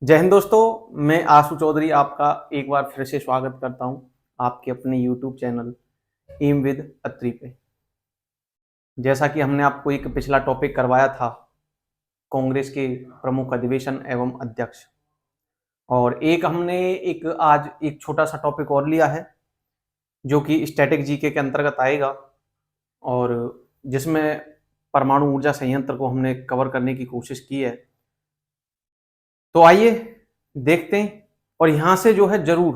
जय हिंद दोस्तों। मैं आशु चौधरी आपका एक बार फिर से स्वागत करता हूं आपके अपने यूट्यूब चैनल एम विद अत्री पे। जैसा कि हमने आपको एक पिछला टॉपिक करवाया था कांग्रेस के प्रमुख अधिवेशन एवं अध्यक्ष, और एक हमने एक आज एक छोटा सा टॉपिक और लिया है जो कि स्टैटिक जीके के अंतर्गत आएगा, और जिसमें परमाणु ऊर्जा संयंत्र को हमने कवर करने की कोशिश की है। तो आइए देखते हैं। और यहाँ से जो है जरूर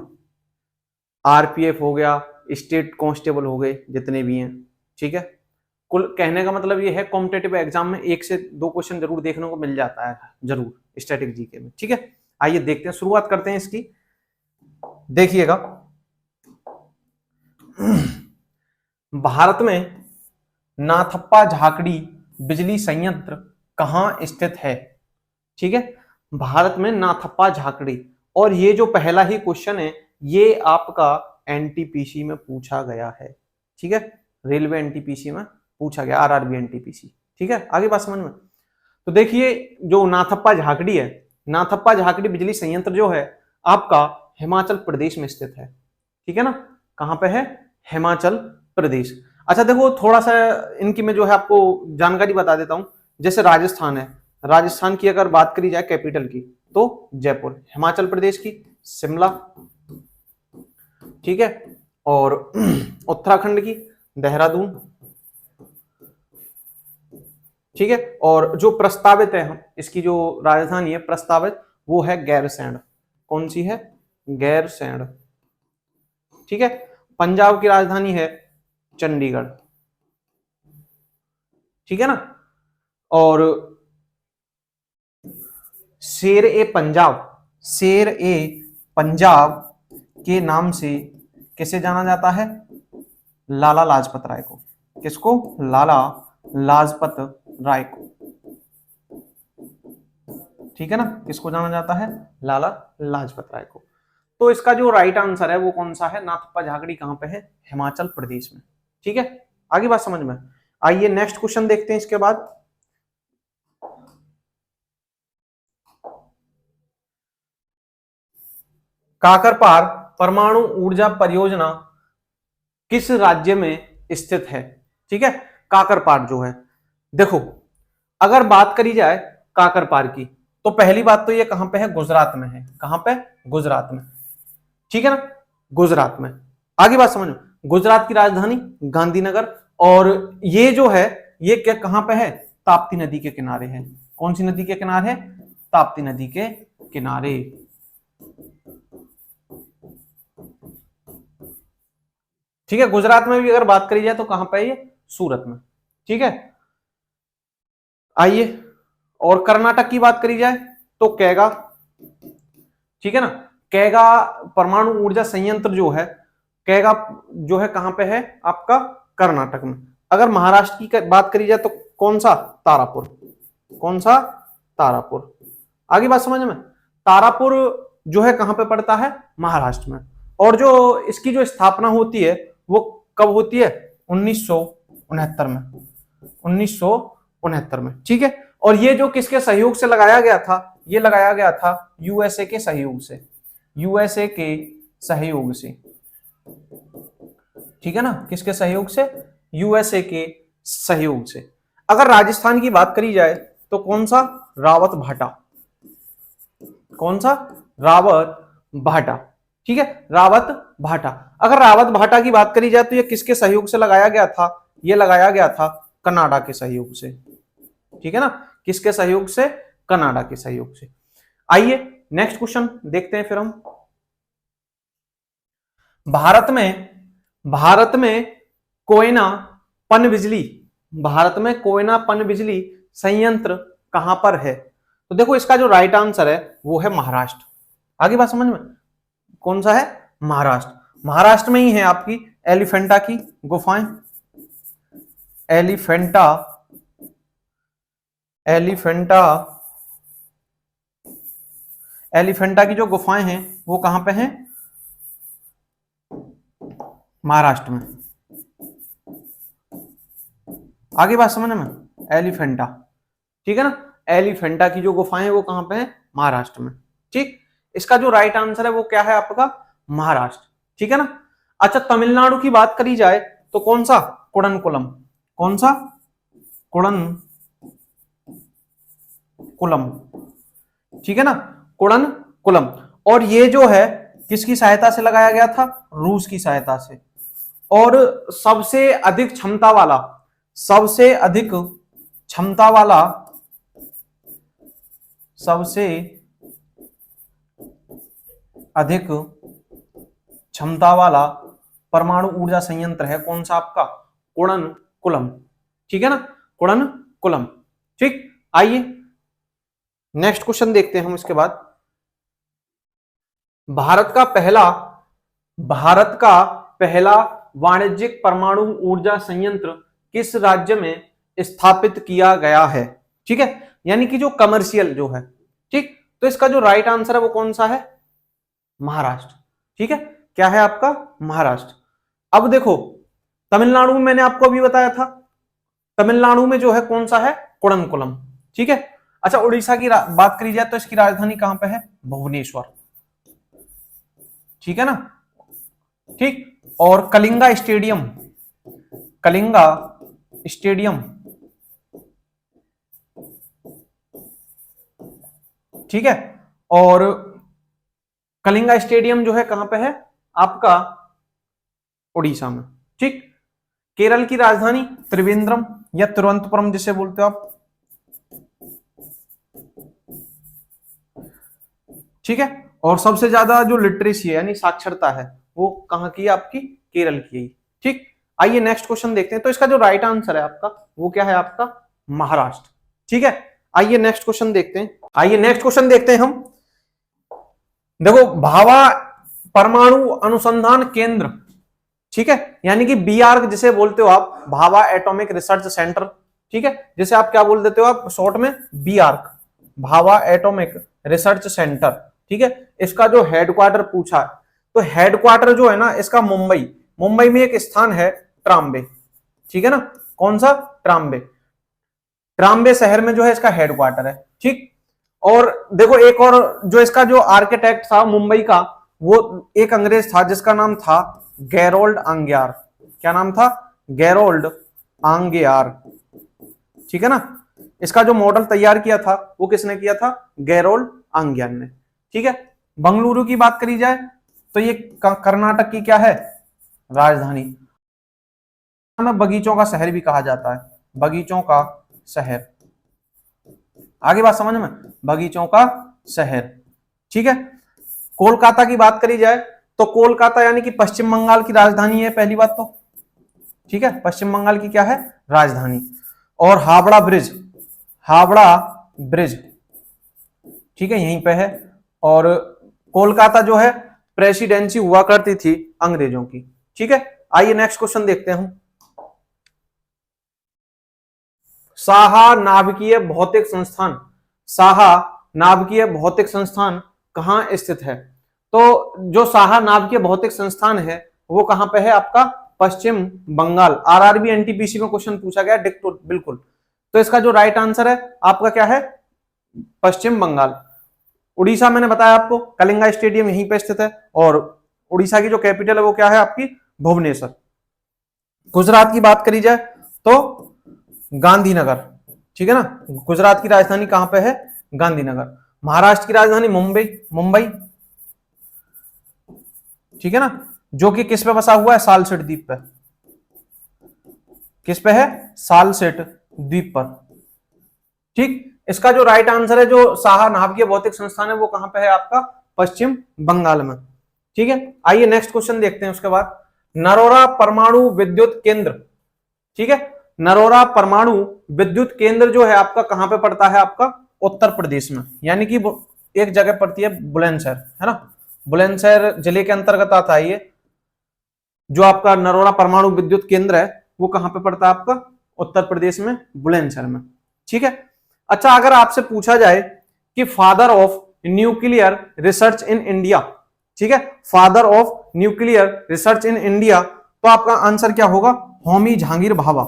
आरपीएफ हो गया, स्टेट कांस्टेबल हो गए, जितने भी हैं, ठीक है। कुल कहने का मतलब ये है कॉम्पिटेटिव एग्जाम में 1 से 2 क्वेश्चन जरूर देखने को मिल जाता है जरूर स्टैटिक जीके में, ठीक है। आइए देखते हैं, शुरुआत करते हैं इसकी। देखिएगा, भारत में नाथप्पा झाकड़ी बिजली संयंत्र कहाँ स्थित है? ठीक है, भारत में नाथप्पा झाकड़ी। और ये जो पहला ही क्वेश्चन है ये आपका एनटीपीसी में पूछा गया है, ठीक है। रेलवे एनटीपीसी में पूछा गया, आरआरबी एनटीपीसी, ठीक है। आगे बात समझ में। तो देखिए, जो नाथप्पा झाकड़ी है, नाथप्पा झाकड़ी बिजली संयंत्र जो है आपका हिमाचल प्रदेश में स्थित है, ठीक है ना। कहां पे है? हिमाचल प्रदेश। अच्छा देखो, थोड़ा सा इनकी मैं जो है आपको जानकारी बता देता हूं। जैसे राजस्थान है, राजस्थान की अगर बात करी जाए कैपिटल की तो जयपुर, हिमाचल प्रदेश की शिमला, ठीक है। और उत्तराखंड की देहरादून, ठीक है। और जो प्रस्तावित है इसकी जो राजधानी है प्रस्तावित, वो है गैरसैंण। कौन सी है? गैरसैंण, ठीक है। पंजाब की राजधानी है चंडीगढ़, ठीक है ना। और शेर ए पंजाब, शेर ए पंजाब के नाम से किसे जाना जाता है? लाला लाजपत राय को। किसको? लाला लाजपत राय को, ठीक है ना। किसको जाना जाता है? लाला लाजपत राय को। तो इसका जो राइट आंसर है वो कौन सा है? नाथप्पा झाकड़ी कहां पे है? हिमाचल प्रदेश में, ठीक है। आगे बात समझ में। आइए नेक्स्ट क्वेश्चन देखते हैं इसके बाद। काकरपार परमाणु ऊर्जा परियोजना किस राज्य में स्थित है? ठीक है, काकरपार जो है, देखो अगर बात करी जाए काकरपार की तो पहली बात तो ये कहां पे है? गुजरात में है। कहां पे? गुजरात में, ठीक है ना, गुजरात में। आगे बात समझो, गुजरात की राजधानी गांधीनगर। और ये जो है ये क्या कहां पे है? ताप्ती नदी के किनारे है। कौन सी नदी के किनारे है? ताप्ती नदी के किनारे, ठीक है। गुजरात में भी अगर बात करी जाए तो कहां पे है ये? सूरत में, ठीक है। आइए, और कर्नाटक की बात करी जाए तो कैगा, ठीक है ना। कैगा परमाणु ऊर्जा संयंत्र जो है, कैगा जो है कहां पे है? आपका कर्नाटक में। अगर महाराष्ट्र की बात करी जाए तो कौन सा? तारापुर। कौन सा? तारापुर। आगे बात समझ में। तारापुर जो है कहां पे पड़ता है? महाराष्ट्र में। और जो इसकी जो स्थापना होती है वो कब होती है? 1969 में, 1969 में, ठीक है। और ये जो किसके सहयोग से लगाया गया था? ये लगाया गया था यूएसए के सहयोग से, यूएसए के सहयोग से, ठीक है ना। किसके सहयोग से? यूएसए के सहयोग से। अगर राजस्थान की बात करी जाए तो कौन सा? रावत भाटा। कौन सा? रावत भाटा, ठीक है, रावत भाटा। अगर रावत भाटा की बात करी जाए तो ये किसके सहयोग से लगाया गया था? ये लगाया गया था कनाडा के सहयोग से, ठीक है ना। किसके सहयोग से? कनाडा के सहयोग से। आइए नेक्स्ट क्वेश्चन देखते हैं फिर हम। भारत में कोयना पनबिजली, भारत में कोयना पनबिजली संयंत्र कहां पर है? तो देखो इसका जो राइट आंसर है वो है महाराष्ट्र। आगे बात समझ में। कौन सा है? महाराष्ट्र। महाराष्ट्र में ही है आपकी एलिफेंटा की गुफाएं, एलिफेंटा, एलिफेंटा, एलिफेंटा की जो गुफाएं हैं वो कहां पे हैं? महाराष्ट्र में। आगे बात समझ में। एलिफेंटा, ठीक है ना। एलिफेंटा की जो गुफाएं हैं वो कहां पे है? महाराष्ट्र में, ठीक, इसका जो राइट आंसर है वो क्या है आपका, महाराष्ट्र। ठीक है ना। अच्छा, तमिलनाडु की बात करी जाए तो कौन सा, कुडनकुलम। कौन सा, कुडनकुलम। ठीक है ना, कुडनकुलम। और ये जो है किसकी सहायता से लगाया गया था, रूस की सहायता से। और सबसे अधिक क्षमता वाला, सबसे अधिक क्षमता वाला, सबसे अधिक क्षमता वाला परमाणु ऊर्जा संयंत्र है कौन सा आपका, कुडनकुलम। ठीक है ना, कुडनकुलम। ठीक, आइए नेक्स्ट क्वेश्चन देखते हैं हम इसके बाद। भारत का पहला वाणिज्यिक परमाणु ऊर्जा संयंत्र किस राज्य में स्थापित किया गया है। ठीक है, यानी कि जो कमर्शियल जो है। ठीक, तो इसका जो राइट आंसर है वो कौन सा है, महाराष्ट्र। ठीक है, क्या है आपका, महाराष्ट्र। अब देखो, तमिलनाडु में मैंने आपको अभी बताया था, तमिलनाडु में जो है कौन सा है, कुडनकुलम। ठीक है। अच्छा, उड़ीसा की बात करी जाए तो इसकी राजधानी कहां पे है, भुवनेश्वर। ठीक है ना। ठीक, और कलिंगा स्टेडियम, कलिंगा स्टेडियम, ठीक है, और कलिंगा स्टेडियम जो है कहां पे है आपका, उड़ीसा में। ठीक, केरल की राजधानी त्रिवेंद्रम या तिरुवनंतपुरम जिसे बोलते हो आप। ठीक है, और सबसे ज्यादा जो लिटरेसी है यानी साक्षरता है वो कहां की है आपकी, केरल की है। ठीक, आइए नेक्स्ट क्वेश्चन देखते हैं। तो इसका जो राइट आंसर है आपका वो क्या है आपका, महाराष्ट्र। ठीक है, आइए नेक्स्ट क्वेश्चन देखते हैं। आइए नेक्स्ट क्वेश्चन देखते हैं हम। देखो, भाभा परमाणु अनुसंधान केंद्र, ठीक है, यानी कि बीआर्क जिसे बोलते हो आप, भाभा एटॉमिक रिसर्च सेंटर। ठीक है, जिसे आप क्या बोल देते हो आप शॉर्ट में, BArch, Bhabha atomic research centre. ठीक है, इसका जो हेडक्वार्टर पूछा, तो हेडक्वार्टर जो है ना इसका मुंबई में एक स्थान है ट्राम्बे। ठीक है ना, कौन सा, ट्राम्बे शहर में जो है इसका हेडक्वार्टर है। ठीक, और देखो एक और जो इसका जो आर्किटेक्ट था मुंबई का, वो एक अंग्रेज था जिसका नाम था गैरोल्ड आंग्यार। क्या नाम था, गैरोल्ड आंग्यार। ठीक है ना, इसका जो मॉडल तैयार किया था वो किसने किया था, गैरोल्ड आंग्यार ने। ठीक है, बंगलुरु की बात करी जाए तो ये कर्नाटक की क्या है, राजधानी। बगीचों का शहर भी कहा जाता है, बगीचों का शहर। आगे बात समझ में, बगीचों का शहर। ठीक है, कोलकाता की बात करी जाए तो कोलकाता यानी कि पश्चिम बंगाल की राजधानी है, पहली बात तो। ठीक है, पश्चिम बंगाल की क्या है, राजधानी। और हावड़ा ब्रिज, ठीक है, यहीं पे है। और कोलकाता जो है प्रेसिडेंसी हुआ करती थी अंग्रेजों की। ठीक है, आइए नेक्स्ट क्वेश्चन देखते हैं हम। साहा नाभिकीय भौतिक संस्थान, साहा नाभिकीय भौतिक संस्थान कहां स्थित है। तो जो साहा नाभिकीय भौतिक संस्थान है वो कहां पे है आपका, पश्चिम बंगाल। आरआरबी एनटीपीसी में क्वेश्चन पूछा गया डिक्टो, बिल्कुल। तो इसका जो राइट आंसर है आपका क्या है, पश्चिम बंगाल। उड़ीसा मैंने बताया आपको, कलिंगा स्टेडियम यहीं पे स्थित है। और उड़ीसा की जो कैपिटल है वो क्या है आपकी, भुवनेश्वर। गुजरात की बात करी जाए तो गांधीनगर। ठीक है ना, गुजरात की राजधानी कहां पे है, गांधीनगर। महाराष्ट्र की राजधानी मुंबई। ठीक है ना, जो कि किस पे बसा हुआ है, सालसेट द्वीप पे। किस पे है, सालसेट द्वीप पर। ठीक, इसका जो राइट आंसर है, जो साहा नाभिकीय भौतिक संस्थान है वो कहां पे है आपका, पश्चिम बंगाल में। ठीक है, आइए नेक्स्ट क्वेश्चन देखते हैं उसके बाद। नरोरा परमाणु विद्युत केंद्र, ठीक है, नरोरा परमाणु विद्युत केंद्र जो है आपका कहां पे पड़ता है आपका, उत्तर प्रदेश में। यानी कि एक जगह पड़ती है बुलंदशहर, है ना, बुलंदशहर जिले के अंतर्गत आता है ये। जो आपका नरोरा परमाणु विद्युत केंद्र है वो कहां पे पड़ता है आपका, उत्तर प्रदेश में, बुलंदशहर में। ठीक है, अच्छा, अगर आपसे पूछा जाए कि father of nuclear research in India, ठीक है, father of nuclear research in India, तो आपका आंसर क्या होगा, होमी जहांगीर भाभा।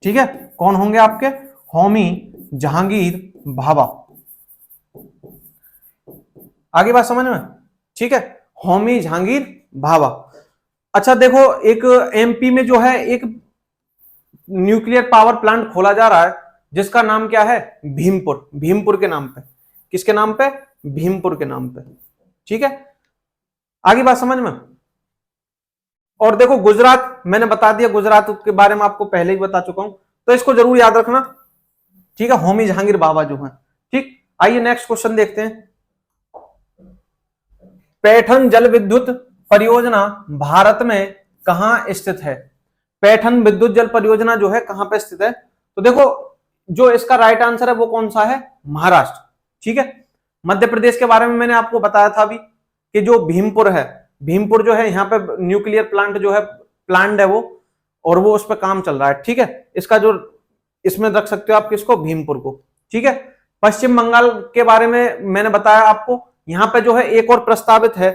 ठीक है, कौन होंगे आपके, होमी जहांगीर भाभा। आगे बात समझ में, ठीक है। होमी जहांगीर भाभा। अच्छा देखो, एक एमपी में जो है एक न्यूक्लियर पावर प्लांट खोला जा रहा है जिसका नाम क्या है, भीमपुर, भीमपुर के नाम पे। किसके नाम पे, भीमपुर के नाम पे, ठीक है। आगे बात समझ में। और देखो गुजरात, मैंने बता दिया गुजरात के बारे में आपको पहले ही बता चुका हूं, तो इसको जरूर याद रखना, ठीक है, होमी जहांगीर भाभा जो है, ठीक। आइए नेक्स्ट क्वेश्चन देखते हैं। पैठन जल विद्युत परियोजना भारत में कहां स्थित है? पैठन विद्युत जल परियोजना जो है कहां पे स्थित है? तो देखो, जो इसका राइट आंसर है वो कौन सा है, महाराष्ट्र, ठीक है। मध्य प्रदेश के बारे में मैंने आपको बताया था अभी कि जो भीमपुर है, भीमपुर जो है यहाँ पे न्यूक्लियर प्लांट जो है, प्लांट है वो, और वो उस पर काम चल रहा है, ठीक है। इसका जो इसमें रख सकते हो आप किसको, भीमपुर को, ठीक है। पश्चिम बंगाल के बारे में मैंने बताया आपको, यहां पे जो है एक और प्रस्तावित है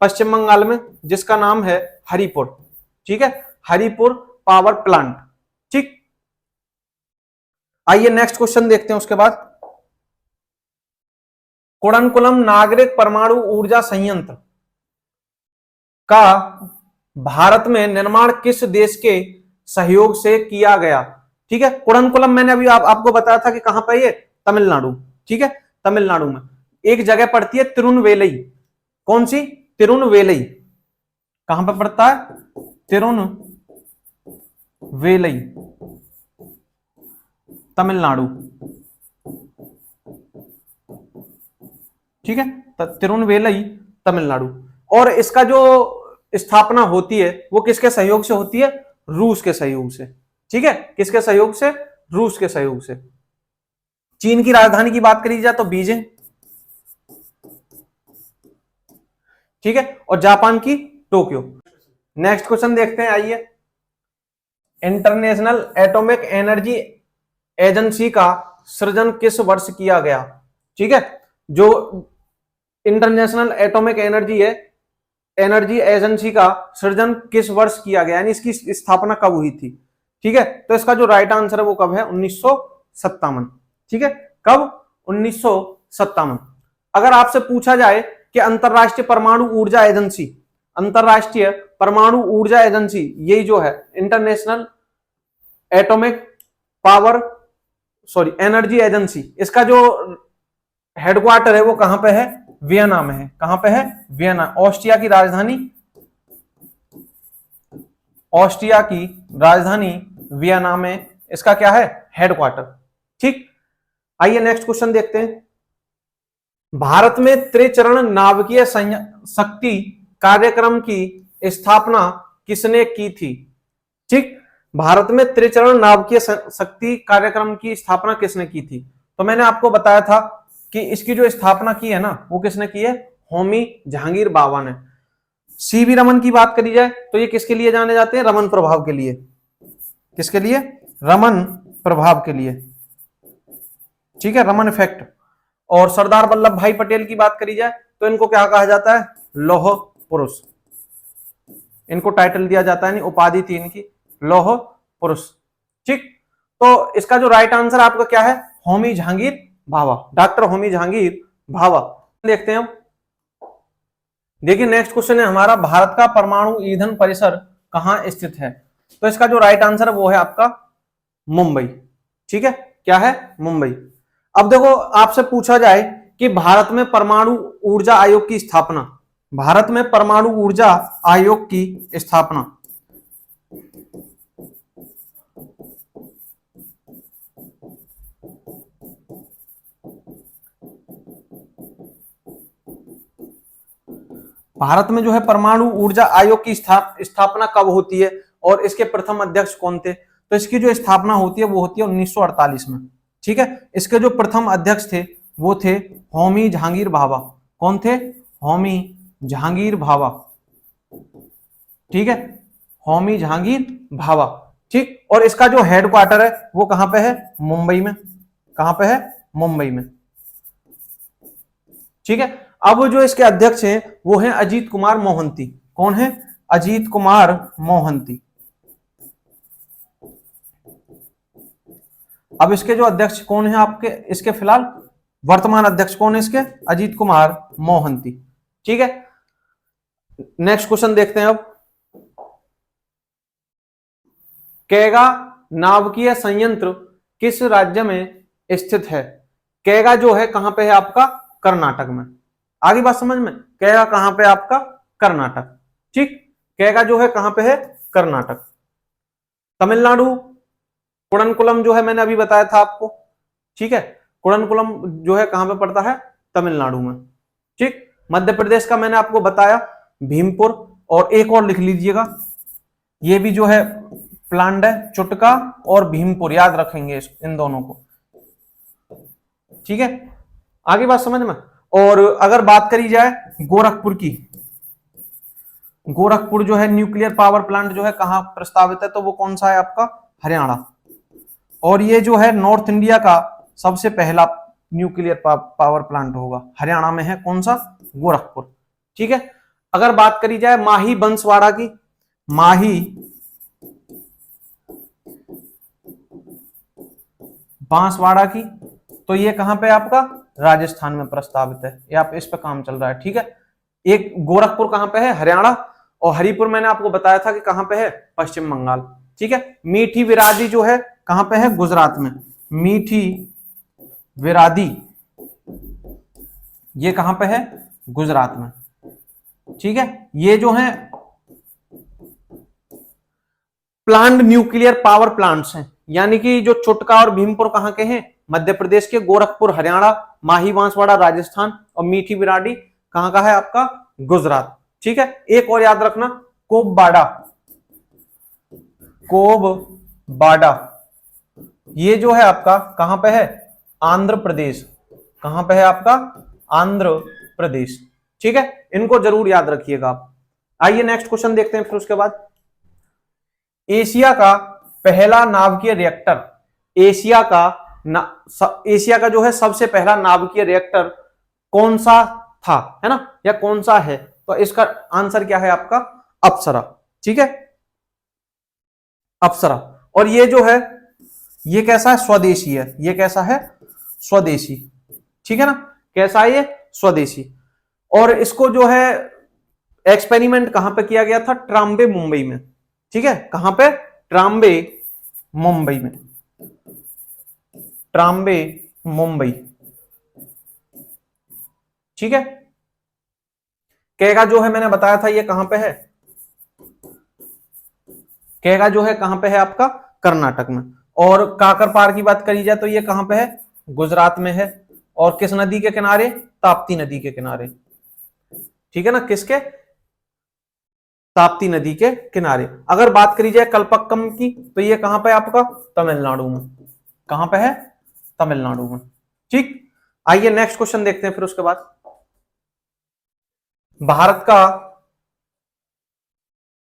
पश्चिम बंगाल में जिसका नाम है हरिपुर, ठीक है, हरिपुर पावर प्लांट, ठीक। आइए नेक्स्ट क्वेश्चन देखते हैं उसके बाद। कुड़नकुलम नागरिक परमाणु ऊर्जा संयंत्र का भारत में निर्माण किस देश के सहयोग से किया गया? ठीक है, कुड़नकुलम मैंने अभी आपको बताया था कि कहां पर, ये तमिलनाडु, ठीक है, तमिलनाडु में एक जगह पड़ती है तिरुनवेलई। कौन सी, तिरुनवेलई, कहां पर पड़ता है, तिरुनवेलई, तमिलनाडु, ठीक है, तिरुनवेलई तमिलनाडु। और इसका जो स्थापना होती है वो किसके सहयोग से होती है, रूस के सहयोग से, ठीक है, किसके सहयोग से, रूस के सहयोग से। चीन की राजधानी की बात करी जाए तो बीजिंग, ठीक है, और जापान की टोक्यो। नेक्स्ट क्वेश्चन देखते हैं, आइए। इंटरनेशनल एटॉमिक एनर्जी एजेंसी का सृजन किस वर्ष किया गया? ठीक है, जो इंटरनेशनल एटॉमिक एनर्जी है, एनर्जी एजेंसी का सृजन किस वर्ष किया गया, यानी इसकी स्थापना कब हुई थी? ठीक है, तो इसका जो राइट आंसर है वो कब है, 1957, ठीक है, कब, 1957। अगर आपसे पूछा जाए कि अंतरराष्ट्रीय परमाणु ऊर्जा एजेंसी, अंतरराष्ट्रीय परमाणु ऊर्जा एजेंसी, यही जो है international atomic power energy agency, इसका जो हेडक्वार्टर है वो कहां पे है, वियना में है। कहां पे है, वियना, ऑस्ट्रिया की राजधानी, ऑस्ट्रिया की राजधानी वियना में इसका क्या है, हेडक्वार्टर, ठीक। आइए नेक्स्ट क्वेश्चन देखते हैं। भारत में त्रिचरण नाभिकीय शक्ति कार्यक्रम की स्थापना किसने की थी? ठीक, भारत में त्रिचरण नाभिकीय शक्ति कार्यक्रम की स्थापना किसने की थी? तो मैंने आपको बताया था कि इसकी जो स्थापना की है ना वो किसने की है, होमी जहांगीर भाभा ने। सीवी रमन की बात करी जाए तो ये किसके लिए जाने जाते हैं, रमन प्रभाव के लिए। किसके लिए, रमन प्रभाव के लिए, ठीक है, रमन इफेक्ट। और सरदार वल्लभ भाई पटेल की बात करी जाए तो इनको क्या कहा जाता है, लौह पुरुष, इनको टाइटल दिया जाता है, उपाधि थी इनकी लौह पुरुष, ठीक। तो इसका जो राइट आंसर आपका क्या है, होमी जहांगीर भाभा, डॉक्टर होमी जहांगीर भाभा। देखते हैं, देखिए नेक्स्ट क्वेश्चन है हमारा, भारत का परमाणु ईंधन परिसर कहां स्थित है? तो इसका जो राइट आंसर है वो है आपका मुंबई, ठीक है, क्या है, मुंबई। अब देखो आपसे पूछा जाए कि भारत में परमाणु ऊर्जा आयोग की स्थापना, भारत में परमाणु ऊर्जा आयोग की स्थापना भारत में जो है परमाणु ऊर्जा आयोग की स्थापना कब होती है और इसके प्रथम अध्यक्ष कौन थे? तो इसकी जो स्थापना होती है वो होती है 1948 में, ठीक है। इसके जो प्रथम अध्यक्ष थे वो थे होमी जहांगीर भाभा। कौन थे, होमी जहांगीर भाभा, ठीक है, होमी जहांगीर भाभा, ठीक। और इसका जो हेडक्वार्टर है वो कहां पे है, मुंबई में। कहां पे है, मुंबई में, ठीक है। अब जो इसके अध्यक्ष हैं वो हैं अजीत कुमार मोहंती। कौन है, अजीत कुमार मोहंती। अब इसके जो अध्यक्ष कौन है आपके, इसके फिलहाल वर्तमान अध्यक्ष कौन है इसके? अजीत कुमार मोहंती। ठीक है, नेक्स्ट क्वेश्चन देखते हैं अब। कैगा नाभिकीय संयंत्र किस राज्य में स्थित है? कैगा जो है कहां पे है आपका? कर्नाटक में। आगे बात समझ में? कैगा कहां पे आपका? कर्नाटक। ठीक, कैगा जो है कहां पे है? कर्नाटक। तमिलनाडु कुड़नकुलम जो है मैंने अभी बताया था आपको। ठीक है, कुड़नकुलम जो है कहां पे पड़ता है? तमिलनाडु में। ठीक, मध्य प्रदेश का मैंने आपको बताया भीमपुर, और एक और लिख लीजिएगा, ये भी जो है प्लांट है, चुटका और भीमपुर, याद रखेंगे इन दोनों को। ठीक है, आगे बात समझ में। और अगर बात करी जाए गोरखपुर की, गोरखपुर जो है न्यूक्लियर पावर प्लांट जो है कहां प्रस्तावित है? तो वो कौन सा है आपका? हरियाणा। और ये जो है नॉर्थ इंडिया का सबसे पहला न्यूक्लियर पावर प्लांट होगा, हरियाणा में है। कौन सा? गोरखपुर। ठीक है, अगर बात करी जाए माही बंसवाड़ा की, माही बांसवाड़ा की, तो ये कहां पे आपका? राजस्थान में प्रस्तावित है। ये आप इस पे काम चल रहा है। ठीक है, एक गोरखपुर कहां पे है? हरियाणा, और हरिपुर मैंने आपको बताया था कि कहां पे है? पश्चिम बंगाल। ठीक है, मीठी विरादी जो है कहां पे है? गुजरात में। मीठी विरादी ये कहां पे है? गुजरात में। ठीक है, ये जो है प्लांट न्यूक्लियर पावर प्लांट्स हैं, यानी कि जो चुटका और भीमपुर कहां के हैं? मध्य प्रदेश के। गोरखपुर हरियाणा, माही बांसवाड़ा राजस्थान, और मीठी विराडी कहां का है आपका? गुजरात। ठीक है, एक और याद रखना, कोबबाड़ा, कोबबाड़ा ये जो है आपका कहां पे है? आंध्र प्रदेश। कहां पे है आपका? आंध्र प्रदेश। ठीक है, इनको जरूर याद रखिएगा आप। आइए नेक्स्ट क्वेश्चन देखते हैं फिर उसके बाद। एशिया का पहला नाभिकीय रिएक्टर, एशिया का जो है सबसे पहला नाभिकीय रिएक्टर कौन सा था, है ना, या कौन सा है? तो इसका आंसर क्या है आपका? अप्सरा। ठीक है, अप्सरा। और ये जो है ये कैसा है? स्वदेशी है। ये कैसा है? स्वदेशी। ठीक है ना, कैसा है ये? स्वदेशी। और इसको जो है एक्सपेरिमेंट कहां पे किया गया था? ट्राम्बे मुंबई में। ठीक है, कहां पे? ट्राम्बे मुंबई में। ट्राम्बे मुंबई। ठीक है, कैगा जो है मैंने बताया था ये कहां पे है? कैगा जो है कहां पे है आपका? कर्नाटक में। और काकरपार की बात करी जाए तो ये कहां पे है? गुजरात में है। और किस नदी के किनारे? ताप्ती नदी के किनारे। ठीक है ना, किसके? ताप्ती नदी के किनारे। अगर बात करी जाए कल्पक्कम की, तो ये कहां पे आपका? तमिलनाडु में। कहां पे है? तमिलनाडु में। ठीक, आइए नेक्स्ट क्वेश्चन देखते हैं फिर उसके बाद।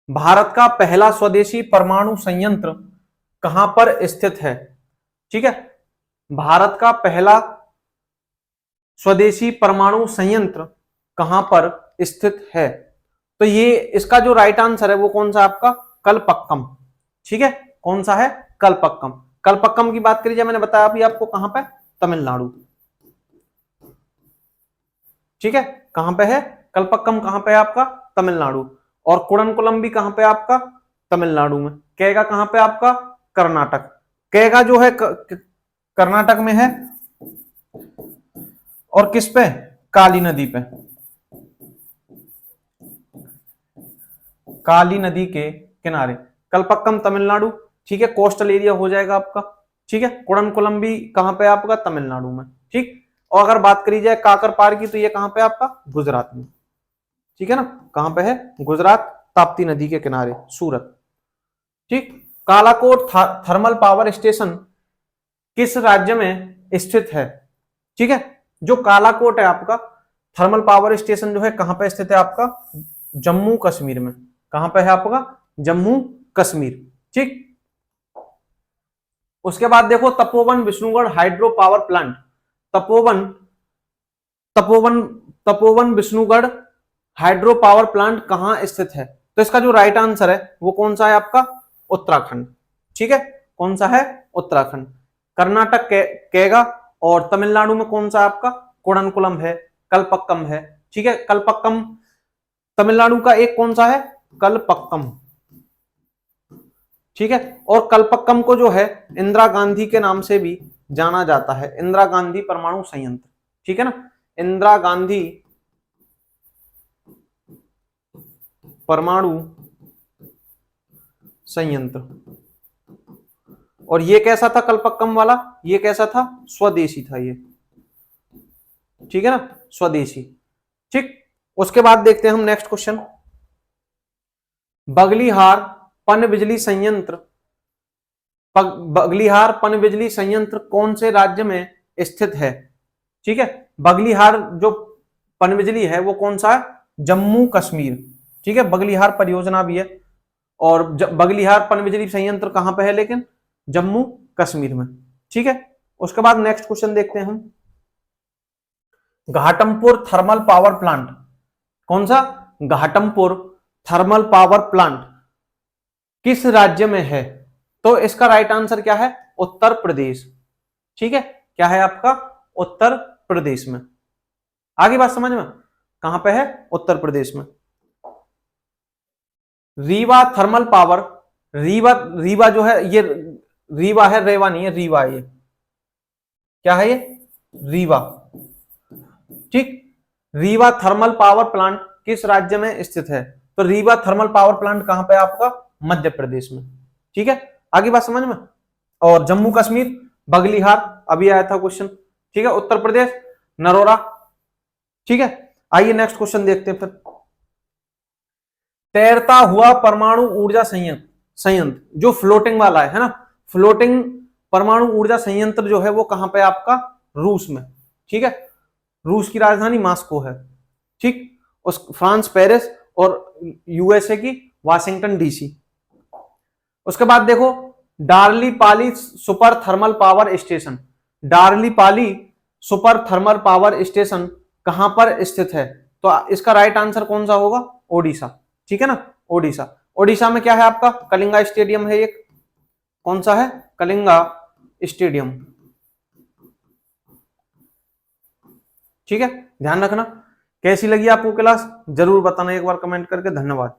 भारत का पहला स्वदेशी परमाणु संयंत्र कहां पर स्थित है? ठीक है, भारत का पहला स्वदेशी परमाणु संयंत्र कहां पर स्थित है? तो ये इसका जो राइट आंसर है वो कौन सा आपका? कलपक्कम। ठीक है, कौन सा है? कलपक्कम। कलपक्कम की बात करी जाए, मैंने बताया अभी आपको कहां पे? तमिलनाडु। ठीक है, कहां पे है? कलपक्कम कहां पे है आपका? तमिलनाडु। और कुड़नकुलम भी कहां पे आपका? तमिलनाडु में। कैगा कहां पे आपका? कर्नाटक। कैगा जो है कर्नाटक में है, और किस पे? काली नदी पे। काली नदी के किनारे। कलपक्कम तमिलनाडु। ठीक है, कोस्टल एरिया हो जाएगा आपका। ठीक है, कुड़नकुलम भी कहां पे आपका? तमिलनाडु में। ठीक, और अगर बात करी जाए काकरपार की, तो ये कहां पे आपका? गुजरात में। ठीक है ना, कहां पे है? गुजरात, ताप्ती नदी के किनारे, सूरत। ठीक, कालाकोट थर्मल पावर स्टेशन किस राज्य में स्थित है? ठीक है, जो कालाकोट है आपका थर्मल पावर स्टेशन जो है कहां पे स्थित है आपका? जम्मू कश्मीर में। कहां पे है आपका? जम्मू कश्मीर। ठीक, उसके बाद देखो Tapovan Vishnugarh hydro power plant. Tapovan Tapovan Tapovan Vishnugarh hydro power plant कहां स्थित है? तो इसका जो राइट आंसर है वो कौन सा है आपका? उत्तराखंड। ठीक है, कौन सा है? उत्तराखंड। कर्नाटक कैगा, और तमिलनाडु में कौन सा आपका कुडनकुलम है, कलपक्कम है। ठीक है, कलपक्कम तमिलनाडु का एक कौन सा है, कलपक्कम। ठीक है, और कलपक्कम को जो है इंदिरा गांधी के नाम से भी जाना जाता है, इंदिरा गांधी परमाणु संयंत्र। ठीक है ना, इंदिरा गांधी परमाणु संयंत्र। और ये कैसा था कलपक्कम वाला, ये कैसा था, स्वदेशी था ये। ठीक है ना, स्वदेशी। ठीक, उसके बाद देखते हैं हम नेक्स्ट क्वेश्चन। बगलीहार पनबिजली संयंत्र, बगलीहार पनबिजली संयंत्र कौन से राज्य में स्थित है। ठीक है, बगलीहार जो पनबिजली है वो कौन सा है, जम्मू कश्मीर। ठीक है, बगलीहार परियोजना भी है, और बगलीहार पनबिजली संयंत्र कहां पे है, लेकिन जम्मू कश्मीर में। ठीक है, उसके बाद नेक्स्ट क्वेश्चन देखते हैं हम। घाटमपुर थर्मल पावर प्लांट, कौन सा, घाटमपुर थर्मल पावर प्लांट किस राज्य में है। तो इसका राइट आंसर क्या है, उत्तर प्रदेश। ठीक है, क्या है आपका, उत्तर प्रदेश में। आगे बात समझ में, कहां पे है, उत्तर प्रदेश में। रीवा थर्मल पावर, रीवा, रीवा जो है ये रीवा है, रेवा नहीं है, रीवा है ये। क्या है ये, रीवा। ठीक, रीवा थर्मल पावर प्लांट किस राज्य में स्थित है। तो रीवा थर्मल पावर प्लांट कहां पे, आपका मध्य प्रदेश में। ठीक है, आगे बात समझ में। और जम्मू कश्मीर बगलीहार अभी आया था क्वेश्चन। ठीक है, उत्तर प्रदेश नरोरा। ठीक है, आइए नेक्स्ट क्वेश्चन देखते हैं फिर। तैरता हुआ परमाणु ऊर्जा संयंत्र जो फ्लोटिंग वाला है ना, फ्लोटिंग परमाणु ऊर्जा संयंत्र जो है वो कहां पे आपका, रूस में। ठीक है, रूस की राजधानी मॉस्को है। ठीक, उस फ्रांस पेरिस, और यूएसए की वाशिंगटन डीसी। उसके बाद देखो Darlipali super thermal power station, Darlipali super thermal power station कहां पर स्थित है। तो इसका राइट आंसर कौन सा होगा, ओडिशा। ठीक है ना, ओडिशा। ओडिशा में क्या है आपका, कलिंगा स्टेडियम है एक, कौन सा है, कलिंगा स्टेडियम। ठीक है, ध्यान रखना। कैसी लगी आपको क्लास, जरूर बताना एक बार कमेंट करके। धन्यवाद।